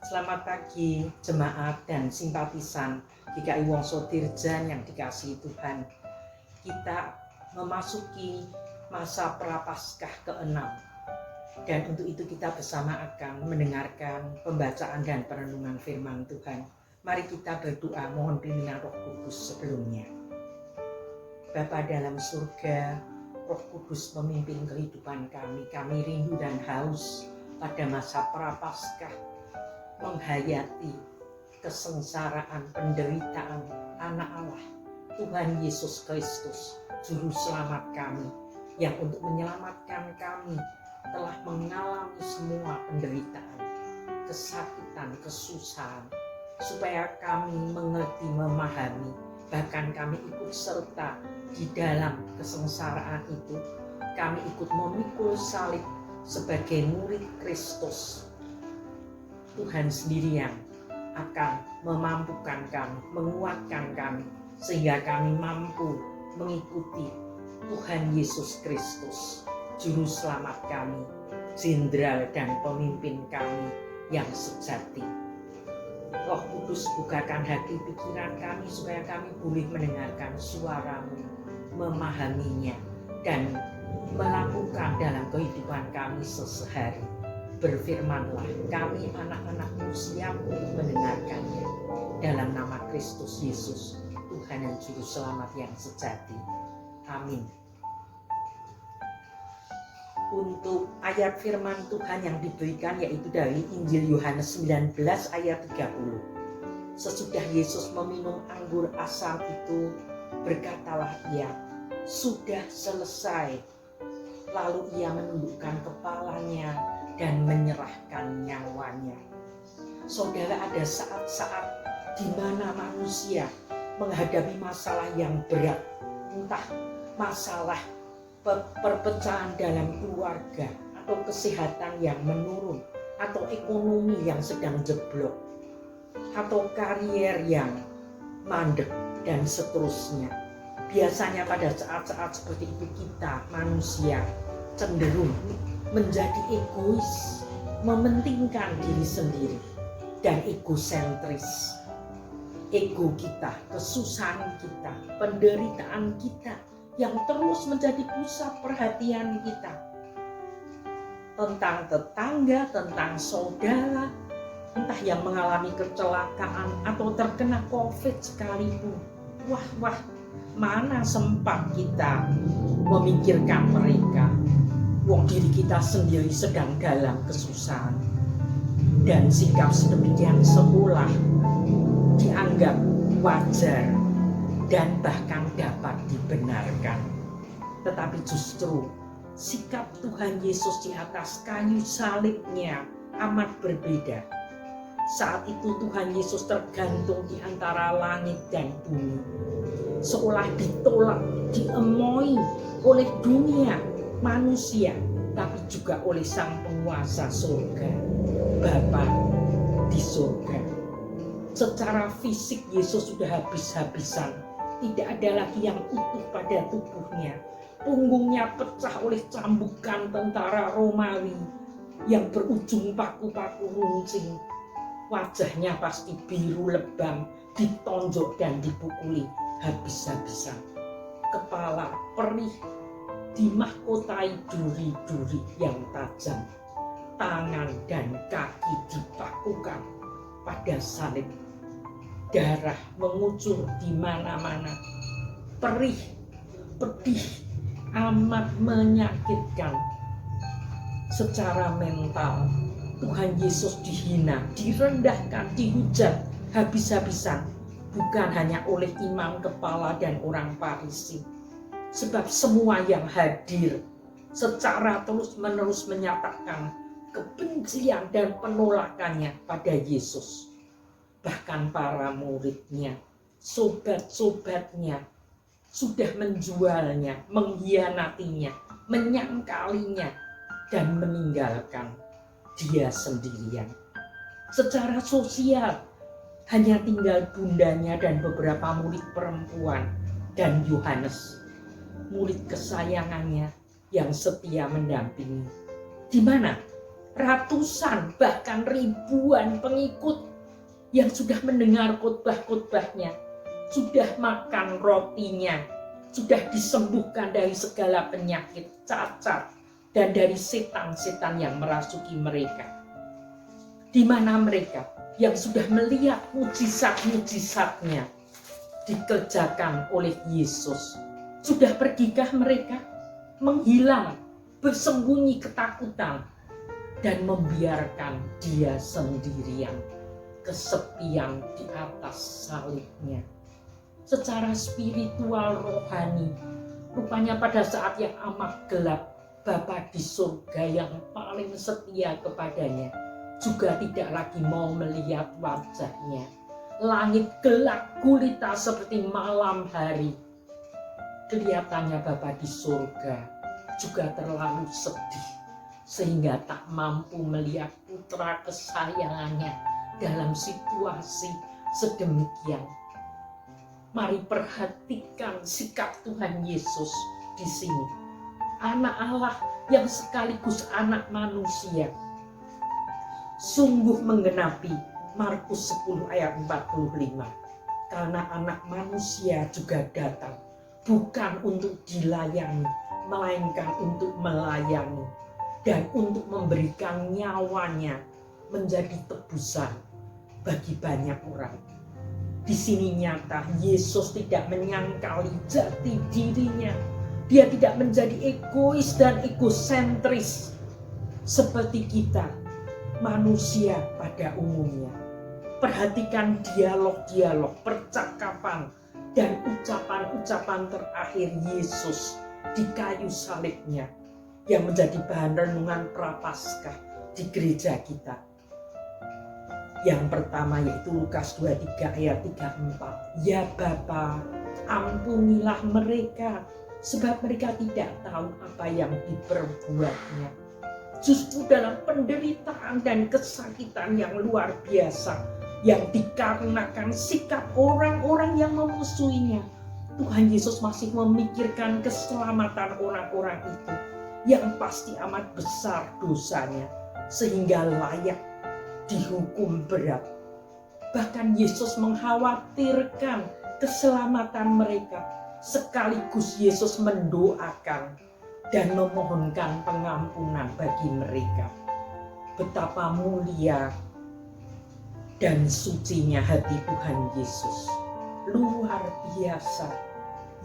Selamat pagi jemaat dan simpatisan GKI Wongso Dirjan yang dikasihi Tuhan. Kita memasuki masa Prapaskah ke-6 dan untuk itu kita bersama akan mendengarkan pembacaan dan perenungan firman Tuhan. Mari kita berdoa mohon bimbingan Roh Kudus sebelumnya. Bapa dalam surga, Roh Kudus memimpin kehidupan kami. Kami rindu dan haus pada masa Prapaskah menghayati kesengsaraan penderitaan anak Allah Tuhan Yesus Kristus, Juru Selamat kami, yang untuk menyelamatkan kami telah mengalami semua penderitaan, kesakitan, kesusahan, supaya kami mengerti, memahami, bahkan kami ikut serta di dalam kesengsaraan itu. Kami ikut memikul salib sebagai murid Kristus. Tuhan sendiri yang akan memampukan kami, menguatkan kami, sehingga kami mampu mengikuti Tuhan Yesus Kristus, Juru Selamat kami, Jenderal dan Pemimpin kami yang sejati. Roh Kudus bukakan hati pikiran kami supaya kami boleh mendengarkan suara-Mu, memahaminya, dan melakukan dalam kehidupan kami sehari-hari. Berfirmanlah, kami anak-anak-Mu siap untuk mendengarkannya. Dalam nama Kristus Yesus, Tuhan dan Juru Selamat yang sejati. Amin. Untuk ayat firman Tuhan yang diberikan yaitu dari Injil Yohanes 19 ayat 30. Sesudah Yesus meminum anggur asam itu, berkatalah ia, sudah selesai. Lalu ia menundukkan kepalanya dan menyerahkan nyawanya. Saudara, ada saat-saat di mana manusia menghadapi masalah yang berat, entah masalah perpecahan dalam keluarga, atau kesehatan yang menurun, atau ekonomi yang sedang jeblok, atau karier yang mandek, dan seterusnya. Biasanya pada saat-saat seperti itu kita manusia cenderung menjadi egois, mementingkan diri sendiri, dan egosentris. Ego kita, kesusahan kita, penderitaan kita yang terus menjadi pusat perhatian kita. Tentang tetangga, tentang saudara, entah yang mengalami kecelakaan atau terkena COVID sekalipun. Wah, mana sempat kita memikirkan mereka. Wong diri kita sendiri sedang dalam kesusahan. Dan sikap sedemikian seolah dianggap wajar dan bahkan dapat dibenarkan. Tetapi justru sikap Tuhan Yesus di atas kayu salibnya amat berbeda. Saat itu Tuhan Yesus tergantung di antara langit dan bumi, seolah ditolak, diemoi oleh dunia manusia, tapi juga oleh Sang Penguasa surga, Bapa di surga. Secara fisik Yesus sudah habis-habisan, tidak ada lagi yang utuh pada tubuhnya. Punggungnya pecah oleh cambukan tentara Romawi yang berujung paku-paku runcing. Wajahnya pasti biru lebam, ditonjok dan dipukuli habis-habisan. Kepala perih, dimahkotai duri-duri yang tajam. Tangan dan kaki dipakukan pada salib. Darah mengucur di mana-mana. Perih, pedih, amat menyakitkan. Secara mental, Tuhan Yesus dihina, direndahkan, dihujat habis-habisan. Bukan hanya oleh imam kepala dan orang Farisi. Sebab semua yang hadir secara terus-menerus menyatakan kebencian dan penolakannya pada Yesus. Bahkan para muridnya, sobat-sobatnya sudah menjualnya, mengkhianatinya, menyangkalinya, dan meninggalkan dia sendirian. Secara sosial, hanya tinggal bundanya dan beberapa murid perempuan dan Yohanes, murid kesayangannya yang setia mendampingi. Di mana ratusan bahkan ribuan pengikut yang sudah mendengar khotbah-khotbahnya, sudah makan rotinya, sudah disembuhkan dari segala penyakit, cacat, dan dari setan-setan yang merasuki mereka. Di mana mereka yang sudah melihat mujizat-mujizatnya dikerjakan oleh Yesus, sudah pergikah mereka menghilang, bersembunyi ketakutan, dan membiarkan dia sendirian, kesepian di atas salibnya? Secara spiritual rohani, rupanya pada saat yang amat gelap, Bapa di surga yang paling setia kepadanya juga tidak lagi mau melihat wajahnya. Langit gelap gulita seperti malam hari. Kelihatannya Bapa di surga juga terlalu sedih, sehingga tak mampu melihat putra kesayangannya dalam situasi sedemikian. Mari perhatikan sikap Tuhan Yesus di sini. Anak Allah yang sekaligus anak manusia. Sungguh menggenapi Markus 10 ayat 45. Karena anak manusia juga datang bukan untuk dilayani, melainkan untuk melayani dan untuk memberikan nyawanya menjadi tebusan bagi banyak orang. Di sini nyata Yesus tidak menyangkali jati dirinya. Dia tidak menjadi egois dan egosentris seperti kita manusia pada umumnya. Perhatikan dialog-dialog, percakapan, dan ucapan-ucapan terakhir Yesus di kayu salibnya yang menjadi bahan renungan Prapaskah di gereja kita. Yang pertama yaitu Lukas 23 ayat 34. Ya Bapa, ampunilah mereka, sebab mereka tidak tahu apa yang diperbuatnya. Justru dalam penderitaan dan kesakitan yang luar biasa yang dikarenakan sikap orang-orang yang memusuhinya, Tuhan Yesus masih memikirkan keselamatan orang-orang itu yang pasti amat besar dosanya sehingga layak dihukum berat. Bahkan Yesus mengkhawatirkan keselamatan mereka, sekaligus Yesus mendoakan dan memohonkan pengampunan bagi mereka. Betapa mulia dan sucinya hati Tuhan Yesus. Luar biasa.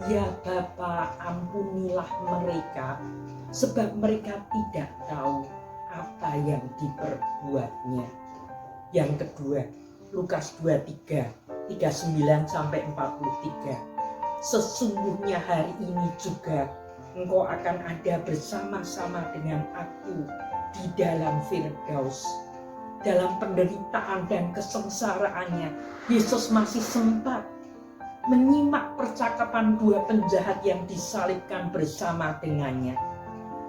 Ya Bapa, ampunilah mereka, sebab mereka tidak tahu apa yang diperbuatnya. Yang kedua, Lukas 23, 39-43. Sesungguhnya hari ini juga engkau akan ada bersama-sama dengan aku di dalam Firdaus. Dalam penderitaan dan kesengsaraannya, Yesus masih sempat menyimak percakapan dua penjahat yang disalibkan bersama dengannya.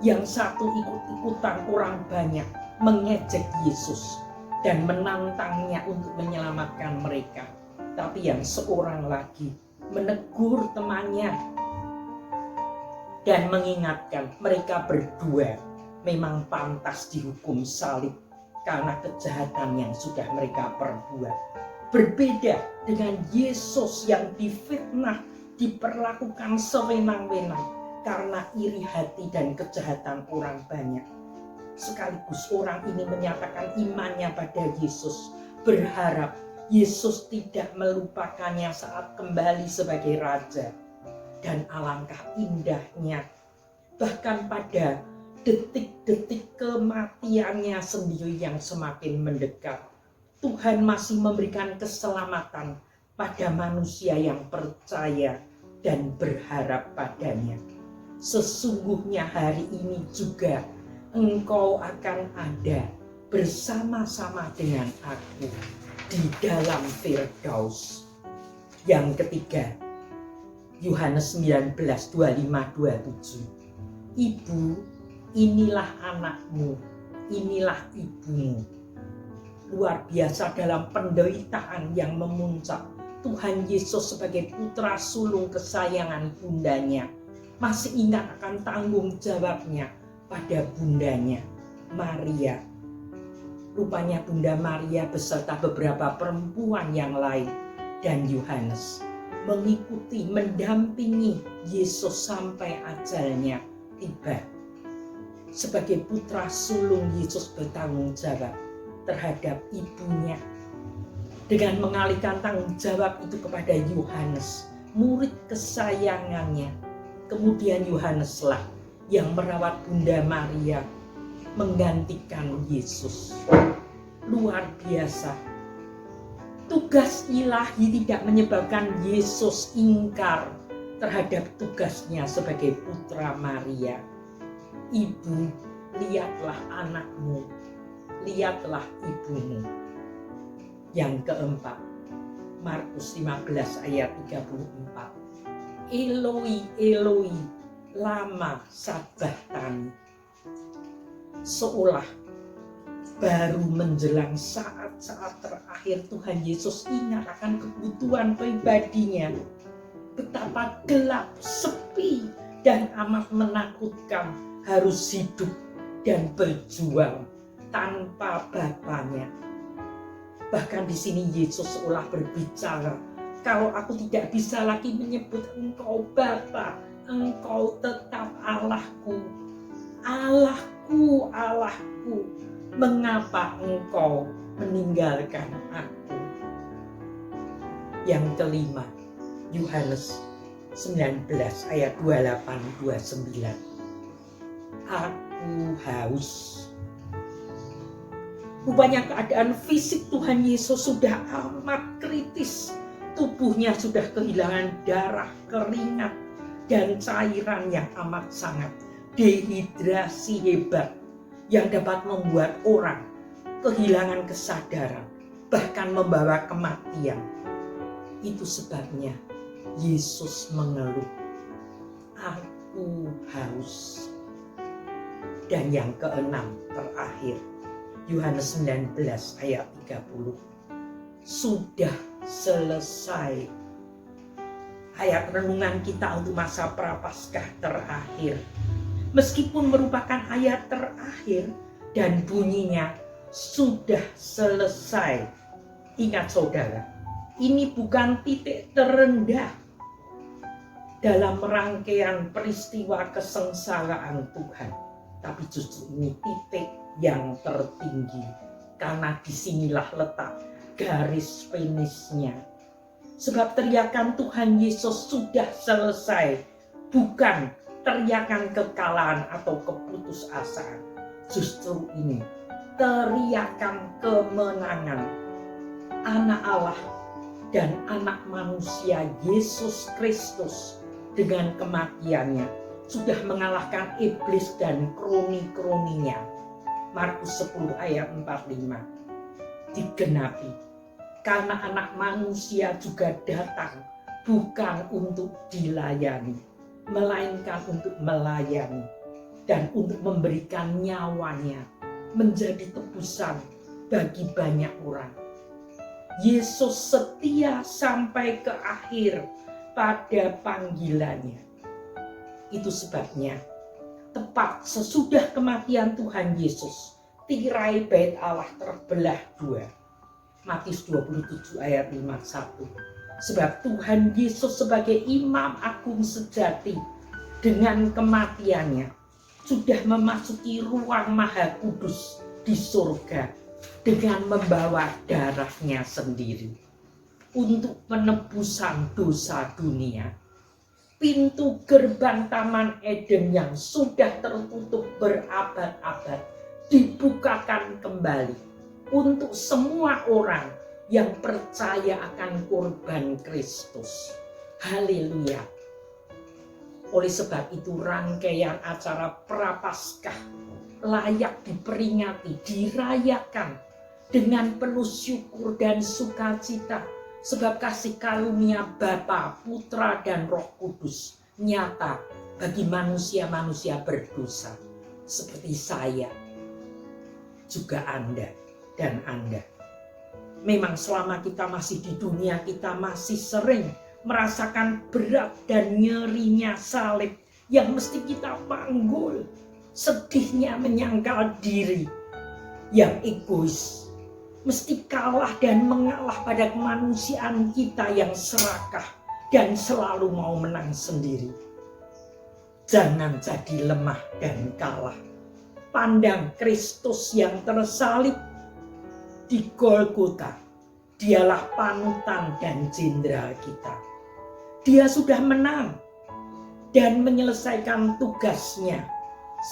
Yang satu ikut-ikutan orang banyak mengejek Yesus dan menantangnya untuk menyelamatkan mereka. Tapi yang seorang lagi menegur temannya dan mengingatkan mereka berdua memang pantas dihukum salib karena kejahatan yang sudah mereka perbuat. Berbeda dengan Yesus yang difitnah, diperlakukan sewenang-wenang karena iri hati dan kejahatan orang banyak. Sekaligus orang ini menyatakan imannya pada Yesus, berharap Yesus tidak melupakannya saat kembali sebagai Raja. Dan alangkah indahnya, bahkan pada detik-detik kematiannya sendiri yang semakin mendekat, Tuhan masih memberikan keselamatan pada manusia yang percaya dan berharap padanya. Sesungguhnya hari ini juga engkau akan ada bersama-sama dengan aku di dalam Firdaus. Yang ketiga, Yohanes 19, 25-27. Ibu, inilah anakmu, inilah ibumu. Luar biasa dalam penderitaan yang memuncak, Tuhan Yesus sebagai putra sulung kesayangan bundanya masih ingat akan tanggung jawabnya pada bundanya, Maria, Rupanya Bunda Maria beserta beberapa perempuan yang lain dan Yohanes mengikuti, mendampingi Yesus sampai ajalnya tiba. Sebagai putra sulung, Yesus bertanggung jawab terhadap ibunya dengan mengalihkan tanggung jawab itu kepada Yohanes, murid kesayangannya. Kemudian Yohaneslah yang merawat Bunda Maria menggantikan Yesus. Luar biasa. Tugas ilahi tidak menyebabkan Yesus ingkar terhadap tugasnya sebagai putra Maria. Ibu, lihatlah anakmu, lihatlah ibumu. Yang keempat, Markus 15 ayat 34. Eloi, Eloi, lama sabachthani. Seolah baru menjelang saat-saat terakhir Tuhan Yesus ingat akan kebutuhan pribadinya. Betapa gelap, sepi, dan amat menakutkan harus hidup dan berjuang tanpa Bapaknya. Bahkan di sini Yesus seolah berbicara, kalau aku tidak bisa lagi menyebut Engkau Bapa, Engkau tetap Allahku. Allahku, Allahku, mengapa Engkau meninggalkan aku? Yang kelima, Yohanes 19 ayat 28-29. Aku haus. Rupanya keadaan fisik Tuhan Yesus sudah amat kritis. Tubuhnya sudah kehilangan darah, keringat, dan cairan yang amat sangat. Dehidrasi hebat yang dapat membuat orang kehilangan kesadaran, bahkan membawa kematian. Itu sebabnya Yesus mengeluh, aku haus. Dan yang keenam terakhir, Yohanes 19 ayat 30. Sudah selesai. Ayat renungan kita untuk masa Prapaskah terakhir. Meskipun merupakan ayat terakhir dan bunyinya sudah selesai. Ingat saudara, ini bukan titik terendah dalam rangkaian peristiwa kesengsaraan Tuhan. Tapi justru ini titik yang tertinggi. Karena disinilah letak garis finishnya. Sebab teriakan Tuhan Yesus sudah selesai. Bukan teriakan kekalahan atau keputusasaan. Justru ini teriakan kemenangan. Anak Allah dan anak manusia Yesus Kristus dengan kematiannya sudah mengalahkan iblis dan kroni-kroninya. Markus 10 ayat 45. Digenapi karena anak manusia juga datang bukan untuk dilayani, melainkan untuk melayani dan untuk memberikan nyawanya menjadi tebusan bagi banyak orang. Yesus setia sampai ke akhir pada panggilannya. Itu sebabnya tepat sesudah kematian Tuhan Yesus, tirai bait Allah terbelah dua. Matius 27 ayat 51. Sebab Tuhan Yesus sebagai imam agung sejati dengan kematiannya sudah memasuki ruang maha kudus di surga dengan membawa darahnya sendiri untuk penebusan dosa dunia. Pintu gerbang Taman Eden yang sudah tertutup berabad-abad dibukakan kembali untuk semua orang yang percaya akan kurban Kristus. Haleluya. Oleh sebab itu rangkaian acara Prapaskah layak diperingati, dirayakan dengan penuh syukur dan sukacita. Sebab kasih karunia Bapa, Putra, dan Roh Kudus nyata bagi manusia-manusia berdosa. Seperti saya, juga Anda dan Anda. Memang selama kita masih di dunia, kita masih sering merasakan berat dan nyerinya salib yang mesti kita panggul. Sedihnya menyangkal diri. yang egois, mesti kalah dan mengalah pada kemanusiaan kita yang serakah dan selalu mau menang sendiri. Jangan jadi lemah dan kalah. Pandang Kristus yang tersalib di Golgota. Dialah panutan dan jenderal kita. Dia sudah menang dan menyelesaikan tugasnya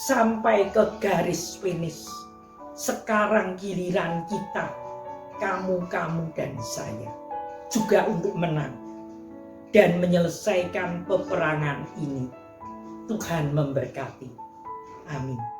sampai ke garis finish. Sekarang giliran kita, kamu dan saya, juga untuk menang dan menyelesaikan peperangan ini. Tuhan memberkati. Amin.